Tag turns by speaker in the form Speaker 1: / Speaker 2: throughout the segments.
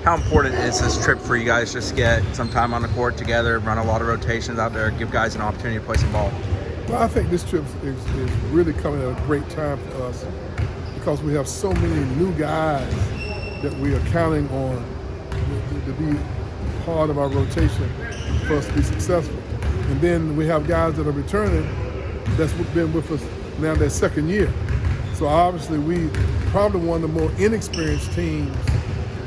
Speaker 1: How important is this trip for you guys just to get some time on the court together, run a lot of rotations out there, give guys an opportunity to play some ball?
Speaker 2: Well, I think this trip is really coming at a great time for us because we have so many new guys that we are counting on to be part of our rotation for us to be successful. And then we have guys that are returning that's been with us now their second year. So obviously we probably one of the more inexperienced teams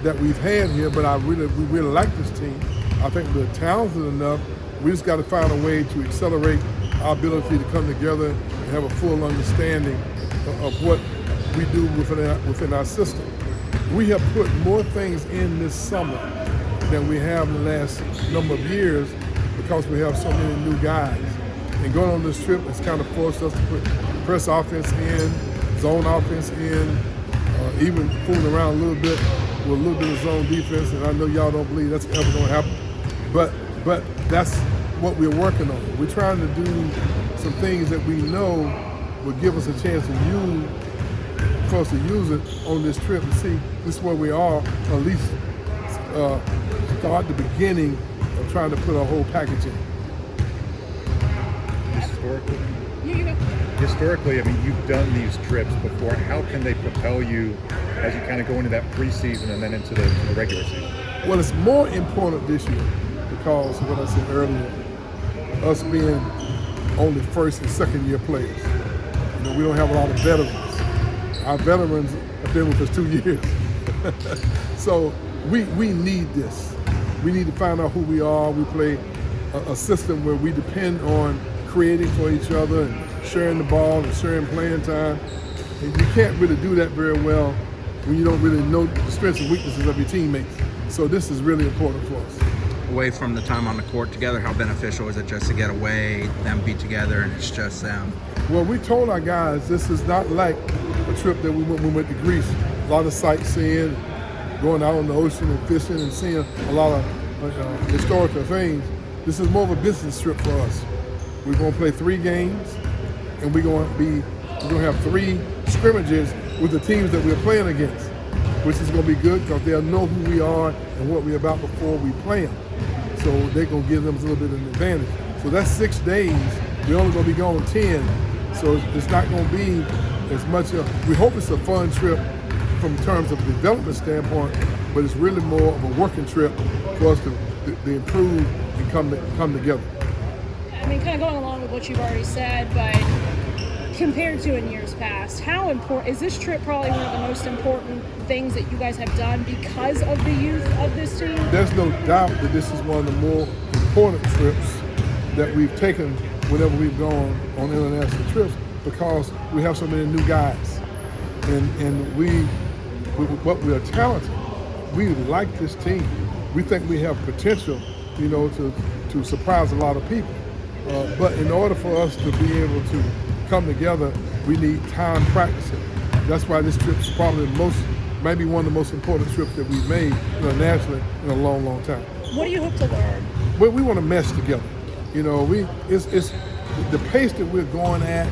Speaker 2: that we've had here, but we really like this team. I think we're talented enough. We just got to find a way to accelerate our ability to come together and have a full understanding of what we do within our system. We have put more things in this summer than we have in the last number of years because we have so many new guys. And going on this trip, it's kind of forced us to put press offense in, zone offense in, even fooling around a little bit with a little bit of zone defense, and I know y'all don't believe that's ever going to happen. But that's what we're working on. We're trying to do some things that we know will give us a chance to use it on this trip and see this is where we are, or at least start the beginning of trying to put our whole package in.
Speaker 3: Historically, I mean, you've done these trips before. How can they propel you as you kind of go into that preseason and then into the regular season?
Speaker 2: Well, it's more important this year because of what I said earlier, us being only first and second year players. You know, we don't have a lot of veterans. Our veterans have been with us 2 years. So we need this. We need to find out who we are. We play a system where we depend on creating for each other and sharing the ball and sharing playing time. And you can't really do that very well when you don't really know the strengths and weaknesses of your teammates. So this is really important for us.
Speaker 1: Away from the time on the court together, how beneficial is it just to get away, them be together, and it's just them?
Speaker 2: Well, we told our guys this is not like a trip that we went to Greece. A lot of sightseeing, going out on the ocean and fishing and seeing a lot of historical things. This is more of a business trip for us. We're going to play 3 games, and we're going to have 3 scrimmages with the teams that we're playing against, which is going to be good because they'll know who we are and what we're about before we play them. So they're going to give them a little bit of an advantage. So that's 6 days. We're only going to be going 10. So it's not going to be as much we hope it's a fun trip from terms of development standpoint, but it's really more of a working trip for us to improve and come together.
Speaker 4: I mean, kind of going along with what you've already said, but compared to in years past, how important is this trip? Probably one of the most important things that you guys have done because of the youth of this team?
Speaker 2: There's no doubt that this is one of the more important trips that we've taken whenever we've gone on international trips because we have so many new guys. And we are talented. We like this team. We think we have potential, you know, to surprise a lot of people. But in order for us to be able to come together, we need time practicing. That's why this trip is probably maybe one of the most important trips that we've made internationally in a long, long time.
Speaker 4: What do you hope to learn?
Speaker 2: Well, we want to mesh together. You know, it's the pace that we're going at,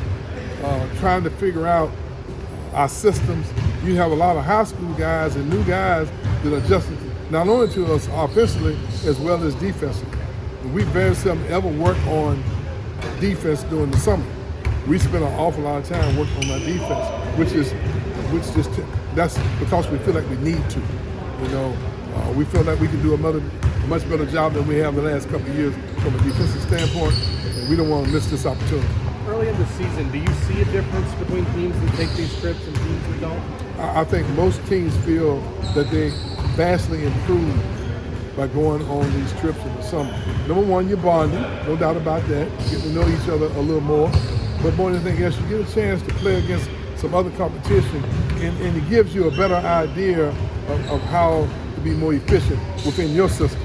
Speaker 2: trying to figure out our systems. You have a lot of high school guys and new guys that are adjusting not only to us offensively as well as defensively. We very seldom ever work on defense during the summer. We spend an awful lot of time working on our defense, that's because we feel like we need to. You know, we feel like we can do a much better job than we have the last couple of years from a defensive standpoint, and we don't want to miss this opportunity.
Speaker 5: Early in the season, do you see a difference between teams that take these trips and teams that don't?
Speaker 2: I think most teams feel that they vastly improve by going on these trips in the summer. Number one, you're bonding, no doubt about that. You get to know each other a little more. But more than anything else, you get a chance to play against some other competition, and it gives you a better idea of how to be more efficient within your system.